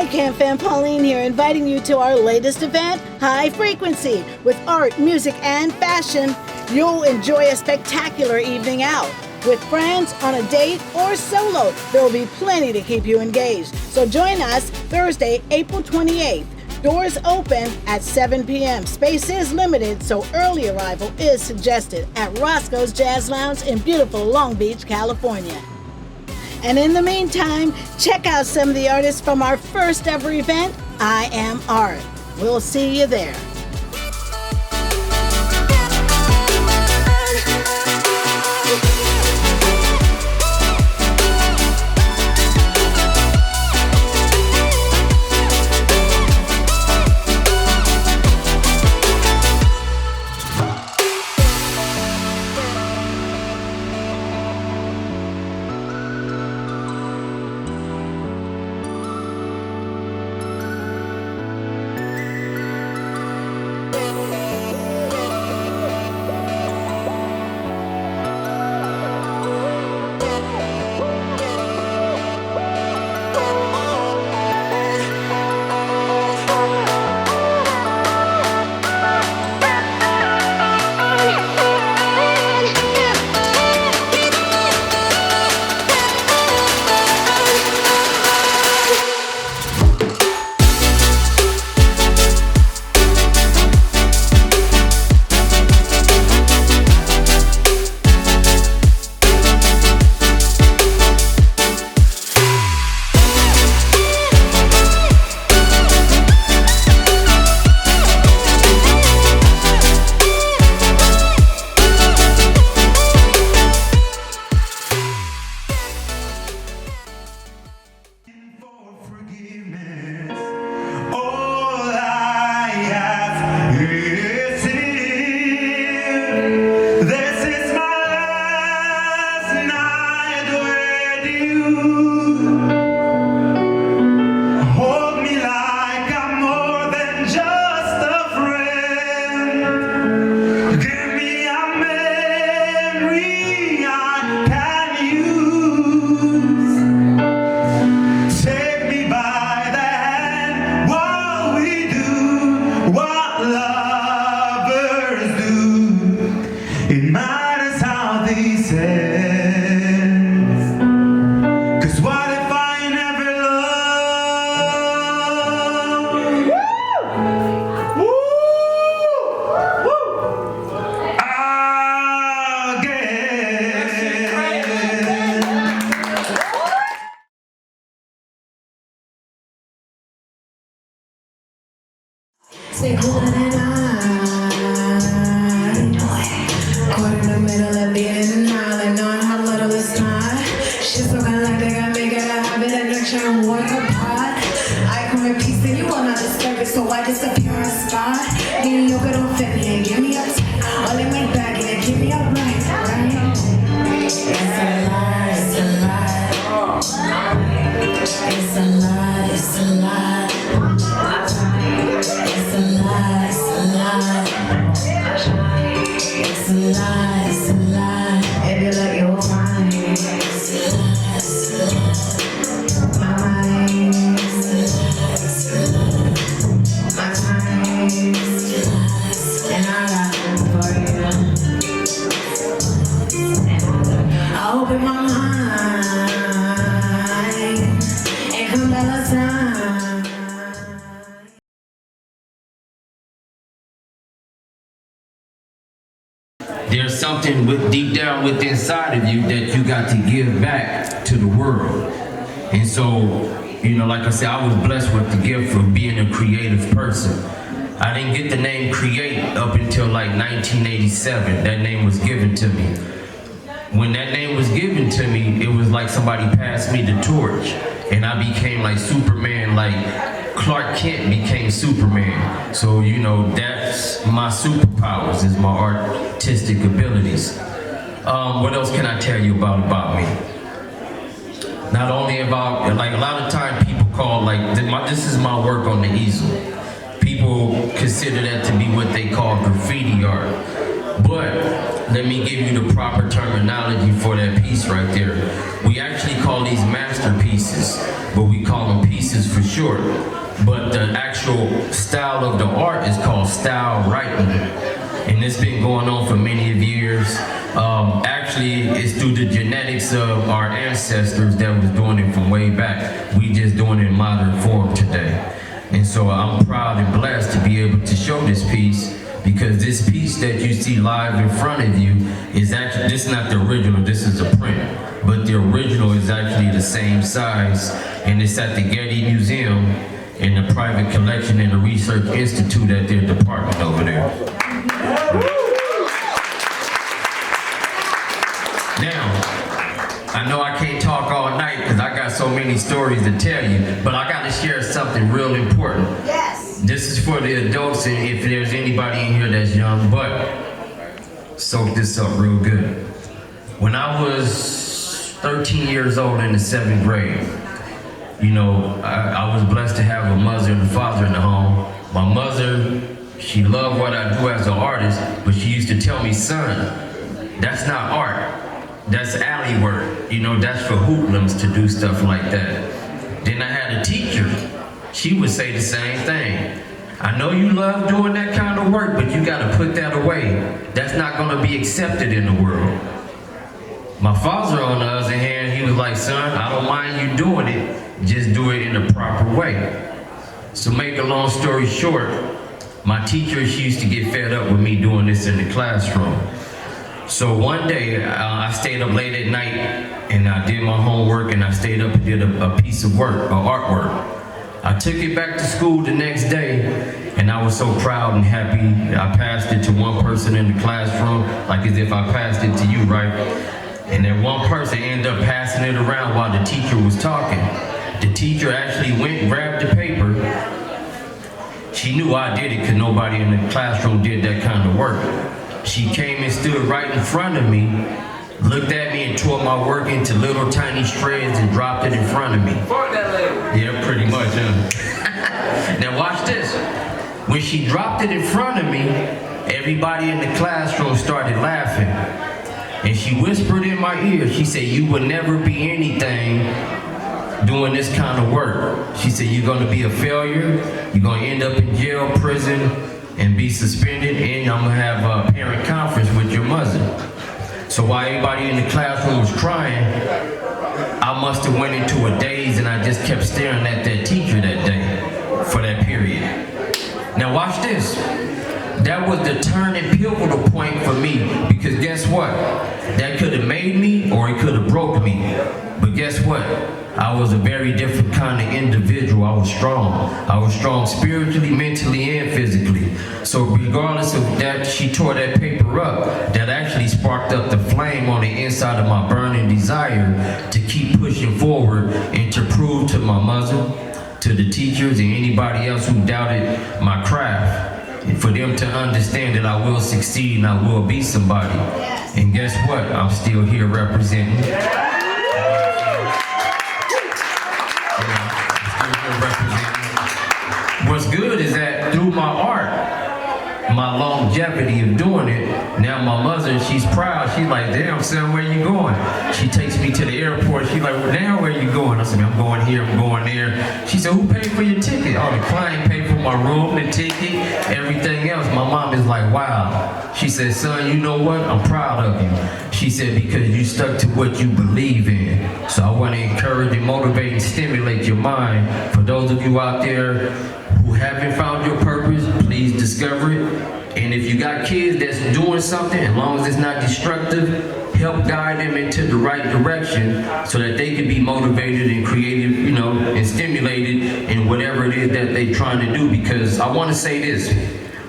Hi, Camp Fan Pauline here, inviting you to our latest event, High Frequency, with art, music, and fashion. You'll enjoy a spectacular evening out. With friends, on a date, or solo, there will be plenty to keep you engaged. So join us Thursday, April 28th. Doors open at 7 p.m. Space is limited, so early arrival is suggested at Roscoe'S Jazz Lounge in beautiful Long Beach, California. And in the meantime, check out some of the artists from our first ever event, I Am Art. We'll see you there. Say cooler than caught in the middle of being an island, knowing how little it's not. Shit's looking like they got make it a habit and they're trying to water pot. I come in peace and you will not disturb it, so I disappear on spot. Mediocre don't fit me and give me up tight. All in my bag and they keep me up right. It's a lie, it's a lie. It's a lie, it's a lie. It's a lie, it's a lie. It's a lie, it's a lie. If you look, you'll find. It's a lie, it's a lie. My mind. It's a lie, it's a lie. My time. It's a lie, and I got for you. I open my mind and come back time. There's something deep down within inside of you that you got to give back to the world. And so, you know, like I said, I was blessed with the gift of being a creative person. I didn't get the name Create up until like 1987. That name was given to me. When that name was given to me, it was like somebody passed me the torch. And I became like Superman, like Clark Kent became Superman. So, you know, that's my superpowers, is my artistic abilities. What else can I tell you about me? Not only about, like a lot of time people call, like, this is my work on the easel. People consider that to be what they call graffiti art. But let me give you the proper terminology for that piece right there. We actually call these masterpieces, but we call them pieces for short. short. But the actual style of the art is called style writing. And it's been going on for many of years. Actually, it's through the genetics of our ancestors that was doing it from way back. We just doing it in modern form today. And so I'm proud and blessed to be able to show this piece, because this piece that you see live in front of you is actually, this is not the original, this is a print. But the original is actually the same size, and it's at the Getty Museum in the private collection in the Research Institute at their department over there. Now, I know I can't talk all night because I got so many stories to tell you, but I got to share something real important. Yes. This is for the adults, and if there's anybody in here that's young, but soak this up real good. When I was 13 years old in the 7th grade, you know, I was blessed to have a mother and a father in the home. My mother, she loved what I do as an artist, but she used to tell me, son, that's not art. That's alley work. You know, that's for hoodlums to do stuff like that. Then I had a teacher. She would say the same thing. I know you love doing that kind of work, but you gotta put that away. That's not gonna be accepted in the world. My father, on the other hand, he was like, son, I don't mind you doing it, just do it in the proper way. So make a long story short, my teacher, she used to get fed up with me doing this in the classroom. So one day, I stayed up late at night, and I did my homework, and I stayed up and did a piece of work, artwork. I took it back to school the next day, and I was so proud and happy. I passed it to one person in the classroom, like as if I passed it to you, right? And then one person ended up passing it around while the teacher was talking. The teacher actually went and grabbed the paper. She knew I did it because nobody in the classroom did that kind of work. She came and stood right in front of me, looked at me and tore my work into little tiny shreds and dropped it in front of me. Yeah, pretty much, huh? Now watch this. When she dropped it in front of me, everybody in the classroom started laughing. And she whispered in my ear, she said, you will never be anything doing this kind of work. She said, you're gonna be a failure, you're gonna end up in jail, prison, and be suspended, and I'm gonna have a parent conference with your mother. So while everybody in the classroom was crying, I must have went into a daze, and I just kept staring at that teacher that day for that period. Now watch this. That was the turning pivotal point for me, because guess what? That could have made me or it could have broke me. But guess what? I was a very different kind of individual. I was strong. I was strong spiritually, mentally, and physically. So regardless of that, she tore that paper up. That actually sparked up the flame on the inside of my burning desire to keep pushing forward and to prove to my mother, to the teachers, and anybody else who doubted my craft, and for them to understand that I will succeed and I will be somebody. And guess what? I'm still here representing. What's good is that through my art, my longevity of doing it, now my mother, she's proud. She's like, damn, son, where you going? She takes me to the airport. She's like, well, now where you going? I said, I'm going here, I'm going there. She said, who paid for your ticket? Oh, the client paid for my room, the ticket, everything else. My mom is like, wow. She said, son, you know what? I'm proud of you. She said, because you stuck to what you believe in. So I want to encourage and motivate and stimulate your mind. For those of you out there who haven't found your purpose, please discover it. And if you got kids that's doing something, as long as it's not destructive, help guide them into the right direction so that they can be motivated and creative, you know, and stimulated in whatever it is that they're trying to do. Because I want to say this,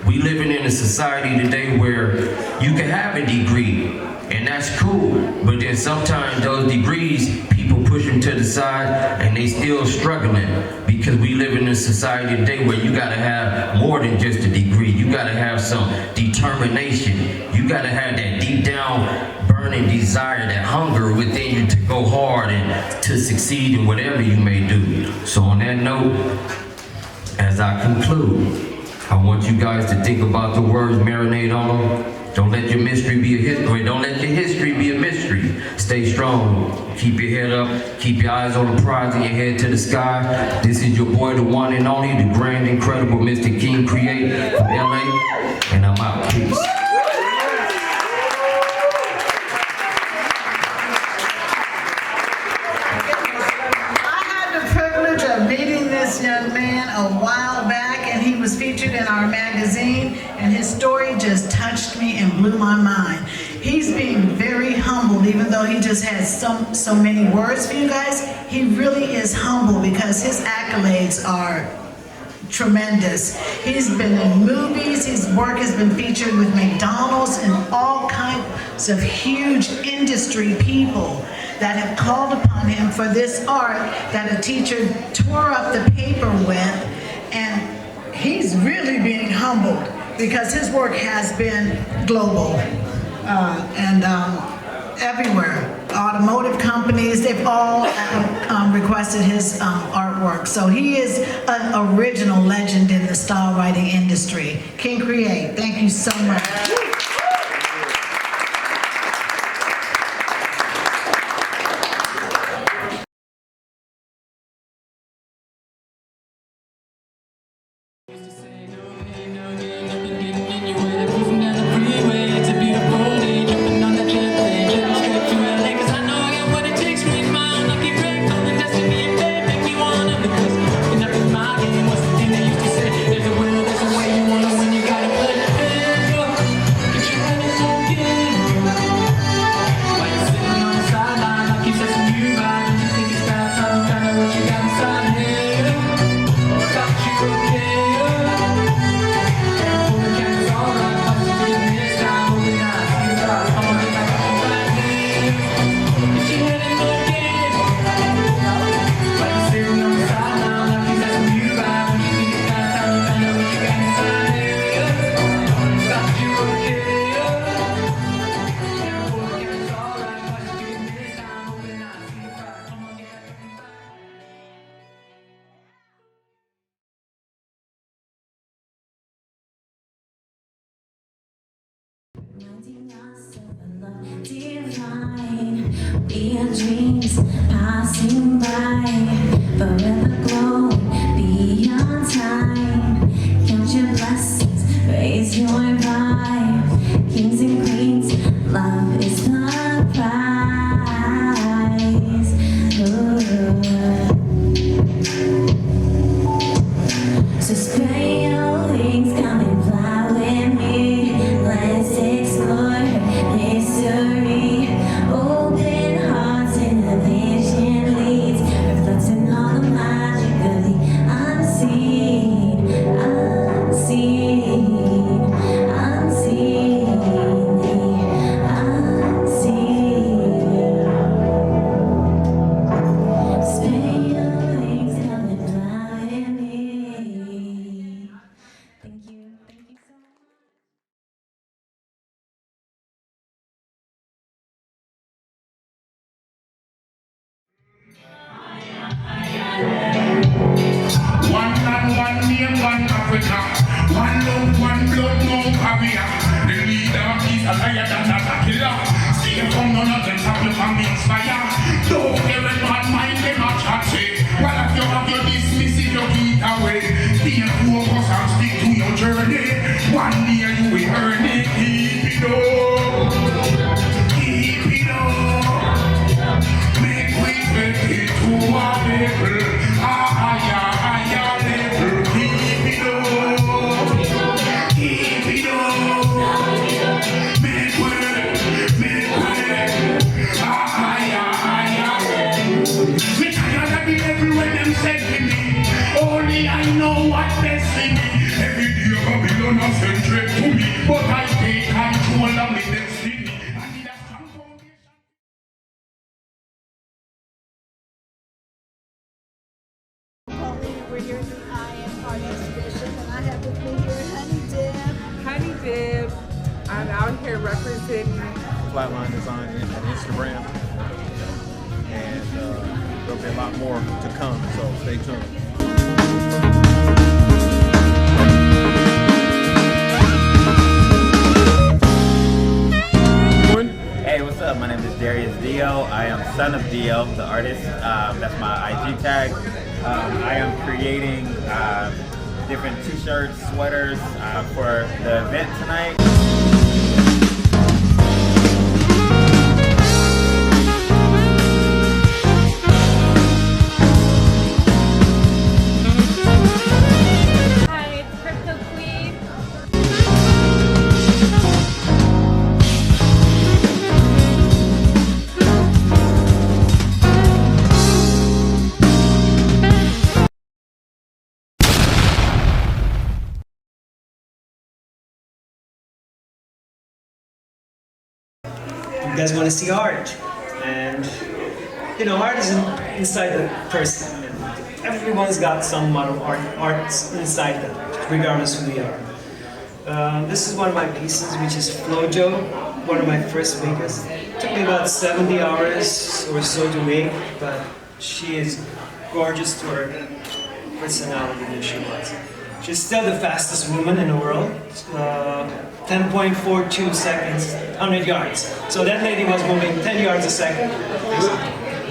we living in a society today where you can have a degree, and that's cool, but then sometimes those degrees, people push them to the side and they still struggling, because we live in a society today where you gotta have more than just a degree. You gotta have some determination. You gotta have that deep down burning desire, that hunger within you to go hard and to succeed in whatever you may do. So on that note, as I conclude, I want you guys to think about the words, marinate on them, Don't let your mystery be a history. Don't let your history be a mystery. Stay strong. Keep your head up. Keep your eyes on the prize and your head to the sky. This is your boy, the one and only, the grand, incredible Mr. King Create from LA. And I'm out. Peace. Young man a while back, and he was featured in our magazine, and his story just touched me and blew my mind. He's being very humbled, even though he just has so many words for you guys. He really is humble because his accolades are tremendous. He's been in movies, his work has been featured with McDonald's and all kinds of huge industry people that have called upon him for this art that a teacher tore up the paper with, and he's really being humbled because his work has been global and everywhere. Automotive companies, they've all requested his artwork. So he is an original legend in the style writing industry. King Create, thank you so much. Divine, be your dreams passing by, forever glowing beyond time. Count your blessings, raise your vibe. Kings and queens, love is the prize. Ooh. So spread your wings, come and fly with me. Let's explore history. Open hearts and the vision leads, reflecting all the magic of the unseen, unseen, unseen, unseen. Spread your wings, come and fly with me. Thank you so much. One land, one name, one Africa. One love, one blood, no caviar. The leader of peace, a liar than a killer. Stay from none of them, tackle from me inspire. Don't care when bad mind, they not chatty. Well, if you have your dismiss it, you get away. Be a focus and stick to your journey. One day you will earn it. Keep it up. Keep it up. Make we take it to a level. Higher level. Keep it up. Keep it up. Make way. Higher. Me tired of the level when them said to me. Only I know what destiny. Every day Babylon has sent straight to me. But I take control of my destiny. I need a strong foundation. Pauline, we're here at the I Am Art Exhibition, and I have with me here Honey Deb. Honey Deb, I'm out here representing Flatline Design on Instagram, and there'll be a lot more to come, so stay tuned. Son of DL, the artist. That's my IG tag. I am creating different t-shirts, sweaters for the event tonight. You guys want to see art, and you know, art is inside the person. Everyone's got some amount of art inside them, regardless who they are. This is one of my pieces, which is Flojo, one of my first makers. It took me about 70 hours or so to make, but she is gorgeous to her personality that she was. She's still the fastest woman in the world. 10.42 seconds, 100 yards. So that lady was moving 10 yards a second.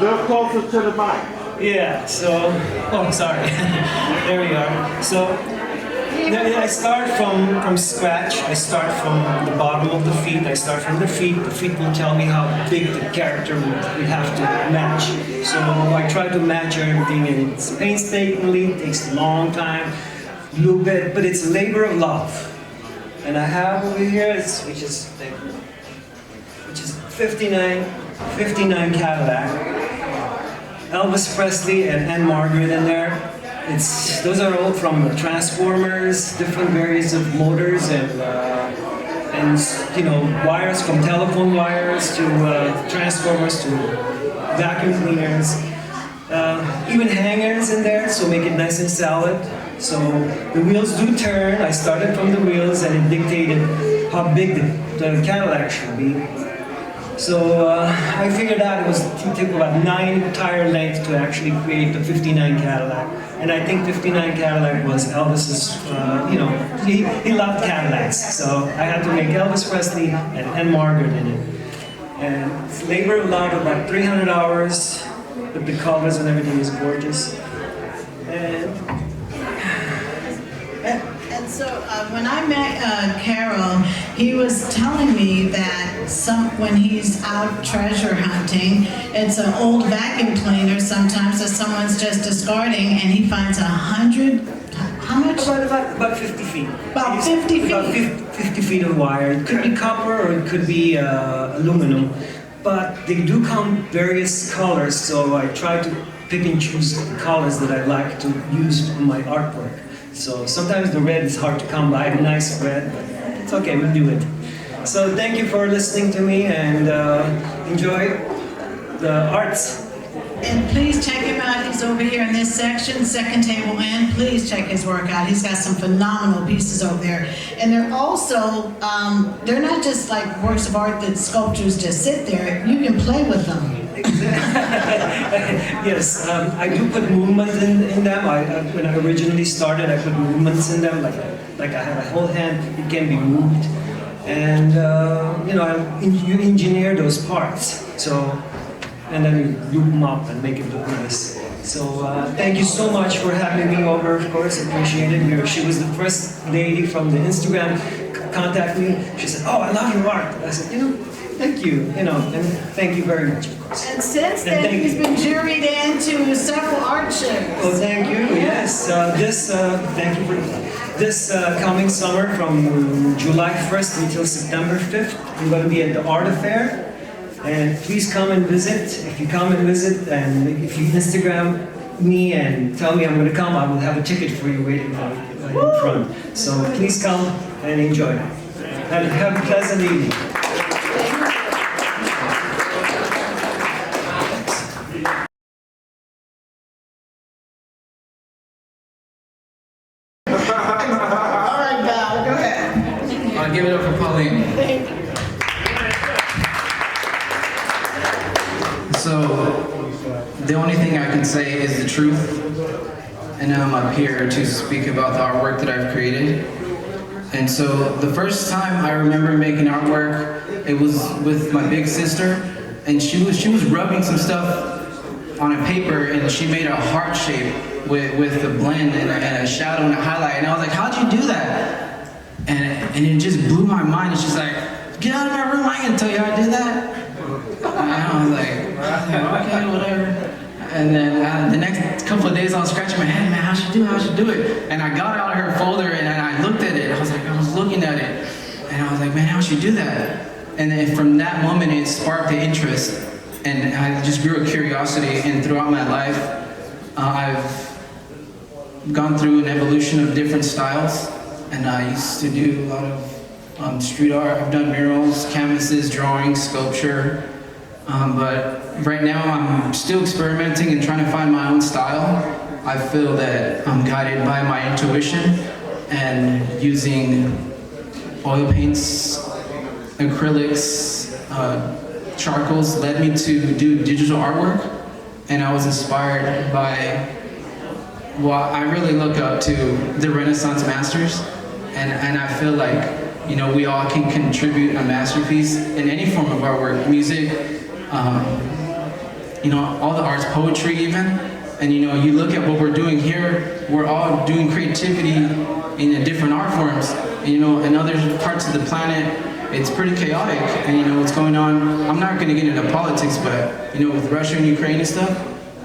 They're closer to the mic. Yeah, so, oh, sorry. There we are. So, I start from scratch. I start from the bottom of the feet. I start from the feet. The feet will tell me how big the character would have to match. So I try to match everything, and it's painstakingly, it takes a long time, but it's a labor of love. And I have over here, which is 59 Cadillac. Elvis Presley and Margaret in there. Those are all from Transformers, different variants of motors, and you know, wires, from telephone wires to Transformers to vacuum cleaners. Even hangers in there, so make it nice and solid. So the wheels do turn. I started from the wheels, and it dictated how big the Cadillac should be. So I figured out it took about 9 tire lengths to actually create the 59 Cadillac. And I think 59 Cadillac was Elvis's, you know, he loved Cadillacs. So I had to make Elvis Presley and Margaret in it. And it's labor of love, about 300 hours, but the colors and everything is gorgeous. And so when I met Karo, he was telling me that when he's out treasure hunting, it's an old vacuum cleaner sometimes that someone's just discarding, and he finds 100, how much? About 50 feet. About 50 feet? About 50 feet of wire. It could be copper or it could be aluminum, but they do come various colors, so I try to pick and choose the colors that I like to use in my artwork. So sometimes the red is hard to come by, a nice red, but it's okay, we'll do it. So thank you for listening to me, and enjoy the arts. And please check him out. He's over here in this section, second table in. Please check his work out. He's got some phenomenal pieces over there. And they're also, they're not just like works of art that sculptures just sit there. You can play with them. Yes, I do put movement in them. When I originally started, I put movements in them, like I have a whole hand, it can be moved. And, you know, you engineer those parts. So, and then you loop them up and make it look nice. So thank you so much for having me over, of course, appreciate it. She was the first lady from the Instagram contact me. She said, "Oh, I love your art." I said, you know, thank you, you know, and thank you very much, of course. And since then, he's been juried into several art shows. Oh, thank you, yes. Thank you for this coming summer from July 1st until September 5th. I'm going to be at the Art Affair. And please come and visit. If you come and visit, and if you Instagram me and tell me I'm going to come, I will have a ticket for you waiting for in front. So please come and enjoy. Have a pleasant evening. All right, Val, go ahead. Give it up for Pauline. Thank you. So, the only thing I can say is the truth, and I'm up here to speak about the artwork that I've created. And so, the first time I remember making artwork, it was with my big sister, and she was rubbing some stuff on a paper, and she made a heart shape with a blend and a shadow and a highlight, and I was like, how'd you do that? And it just blew my mind. And she's like, get out of my room, I ain't gonna tell you how I did that. And I was like, okay, whatever. And then the next couple of days I was scratching my head, man, how'd she do it? And I got out her folder and I looked at it. I was looking at it, and I was like, man, how'd she do that? And then from that moment, it sparked the interest, and I just grew a curiosity. And throughout my life, I've gone through an evolution of different styles, and I used to do a lot of street art. I've done murals, canvases, drawing, sculpture, but right now I'm still experimenting and trying to find my own style. I feel that I'm guided by my intuition, and using oil paints, acrylics, charcoals led me to do digital artwork, and I was inspired by what I really look up to, the Renaissance masters, and I feel like, you know, we all can contribute a masterpiece in any form of artwork, music, you know, all the arts, poetry even. And you know, you look at what we're doing here, we're all doing creativity in different art forms. And, you know, in other parts of the planet, it's pretty chaotic, and you know what's going on. I'm not gonna get into politics, but you know, with Russia and Ukraine and stuff,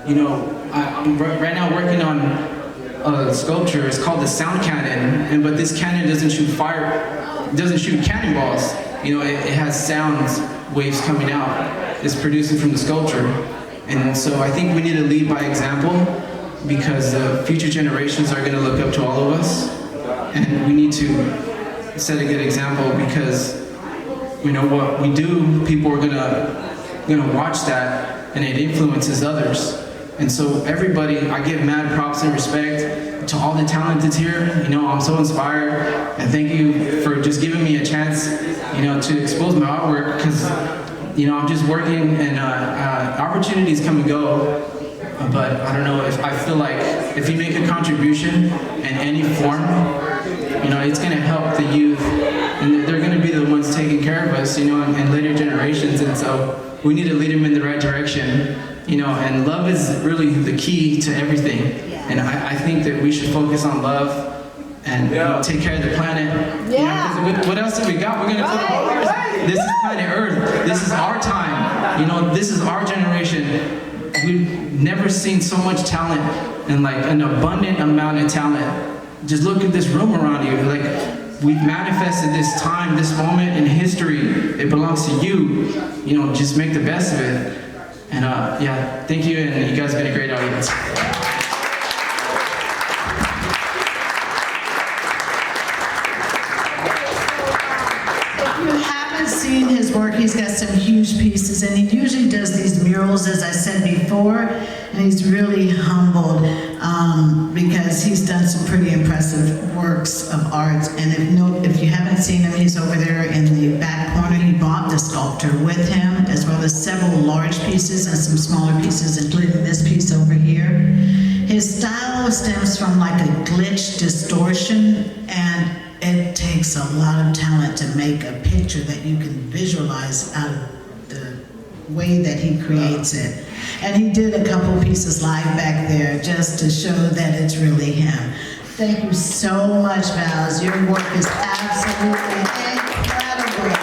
you know, I'm right now working on a sculpture. It's called the sound cannon, but this cannon doesn't shoot fire, doesn't shoot cannonballs. You know, it has sounds waves coming out. It's producing from the sculpture. And so I think we need to lead by example, because the future generations are gonna look up to all of us. And we need to set a good example, because you know what we do, people are gonna watch that, and it influences others. And so everybody, I give mad props and respect to all the talent that's here. You know, I'm so inspired, and thank you for just giving me a chance, you know, to expose my artwork, because you know, I'm just working, and opportunities come and go, but I don't know, if I feel like if you make a contribution in any form, you know, it's gonna help the youth, and they're gonna be the ones taking care of us, you know, in later generations. And so we need to lead them in the right direction, you know, and love is really the key to everything. And I think that we should focus on love and you know, take care of the planet. Yeah. You know, what else have we got? We're gonna put Mars. This is planet Earth. This is our time. You know, this is our generation. We've never seen so much talent, and like an abundant amount of talent. Just look at this room around you. Like, we've manifested this time, this moment in history. It belongs to you. You know, just make the best of it. And yeah, thank you, and you guys have been a great audience. Seen his work, he's got some huge pieces, and he usually does these murals, as I said before, and he's really humbled because he's done some pretty impressive works of art. And if you haven't seen him, he's over there in the back corner. He brought the sculptor with him, as well as several large pieces and some smaller pieces, including this piece over here. His style stems from like a glitch distortion, and it takes a lot of talent to make a picture that you can visualize out of the way that he creates it. And he did a couple pieces live back there just to show that it's really him. Thank you so much, Vals. Your work is absolutely incredible.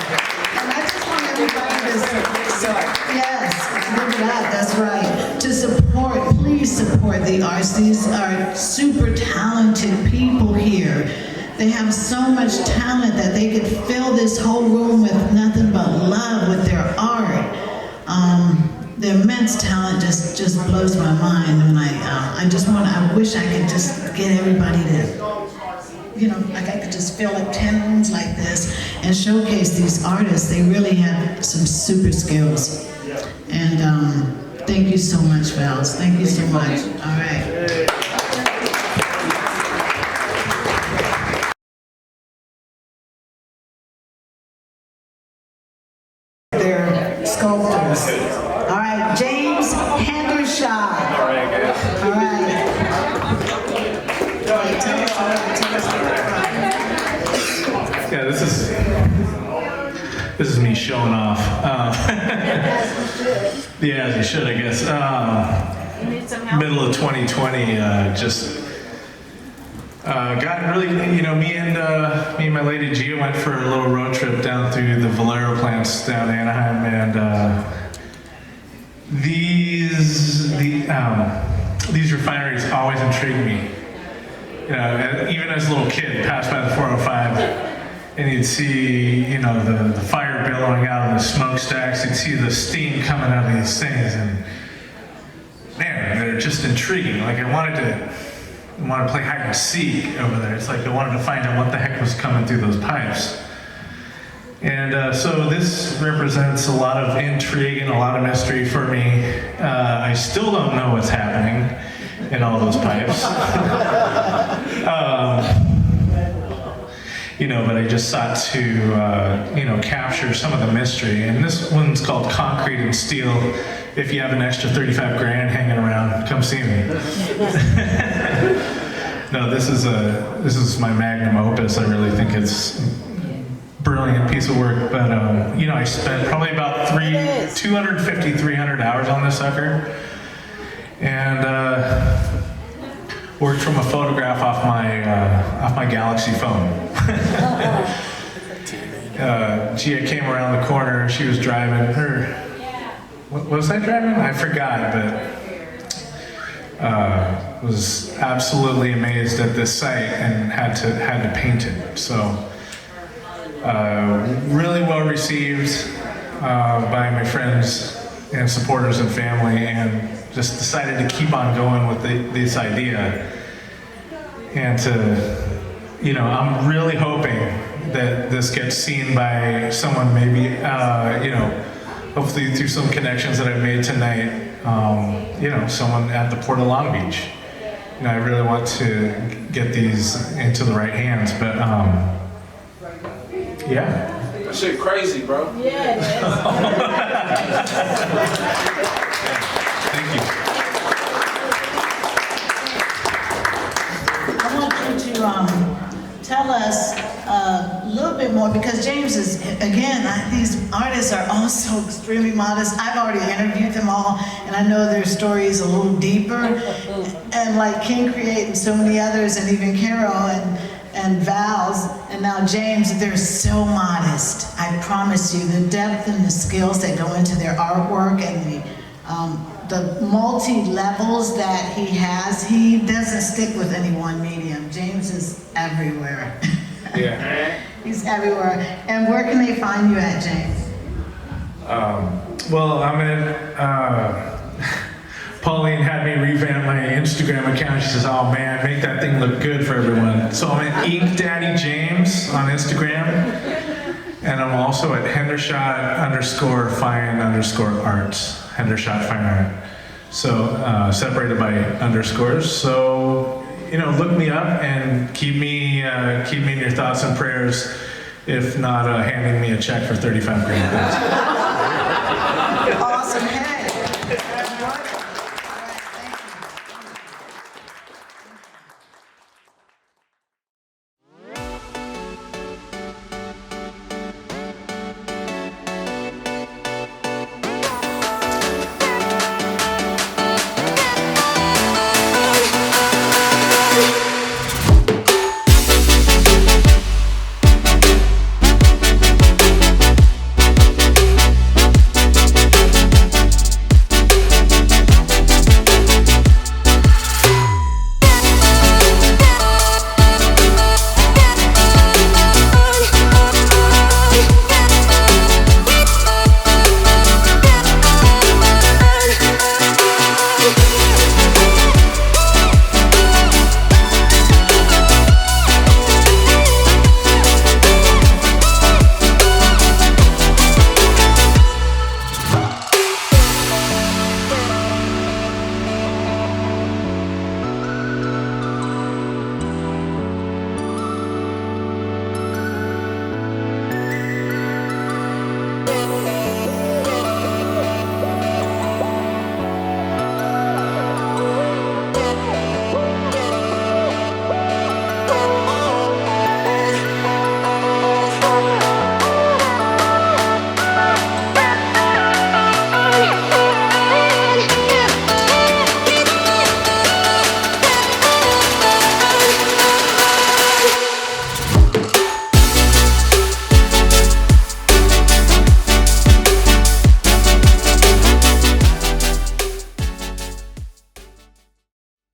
And I just want everybody to, yes, look it up, that's right. To support, please support the arts. These are super talented people here. They have so much talent that they could fill this whole room with nothing but love with their art. The immense talent just blows my mind, and I wish I could just get everybody to, you know, like I could just fill up 10 rooms like this and showcase these artists. They really have some super skills. And thank you so much, Vals. Thank you so much. All right. Sculptors. All right, James Hendershott. All right. Yeah, this This is me showing off. Yeah, as you should, I guess. Middle of 2020, just got really, me and my lady Gia went for a little road trip down through the Valero plants down in Anaheim, and these refineries always intrigued me. Even as a little kid, passed by the 405, and you'd see, the fire billowing out of the smokestacks. You'd see the steam coming out of these things, and man, they're just intriguing. Like I wanted to play hide and seek over there. It's like I wanted to find out what the heck was coming through those pipes. And so this represents a lot of intrigue and a lot of mystery for me. I still don't know what's happening in all those pipes. But I just sought to, capture some of the mystery. And this one's called Concrete and Steel. If you have an extra 35 grand hanging around, come see me. No, this is my magnum opus. I really think it's a brilliant piece of work. But I spent probably about 250, 300 hours on this sucker, and worked from a photograph off my Galaxy phone. Gia came around the corner. She was driving her. What was I driving? I forgot, but was absolutely amazed at this site and had to paint it. So really well received by my friends and supporters and family, and just decided to keep on going with this idea. And I'm really hoping that this gets seen by someone, maybe, hopefully through some connections that I've made tonight, someone at the Port of Long Beach. I really want to get these into the right hands, but yeah. That shit crazy, bro. Yeah, it Thank you. I want you to tell us a little bit more, because James is, again, these artists are all so extremely modest. I've already interviewed them all, and I know their stories a little deeper. And like King Create and so many others, and even Karo and Val's, and now James, they're so modest. I promise you, the depth and the skills that go into their artwork and the multi-levels that he has, he doesn't stick with any one medium. James is everywhere. Yeah. He's everywhere. And where can they find you at, James? Well, I'm in, Pauline had me revamp my Instagram account. She says, oh man, make that thing look good for everyone. So I'm at Ink Daddy James on Instagram. And I'm also at Hendershott_fine_arts. Hendershott Fine Art. So separated by underscores. So, look me up and keep me in your thoughts and prayers, if not handing me a check for 35 grand.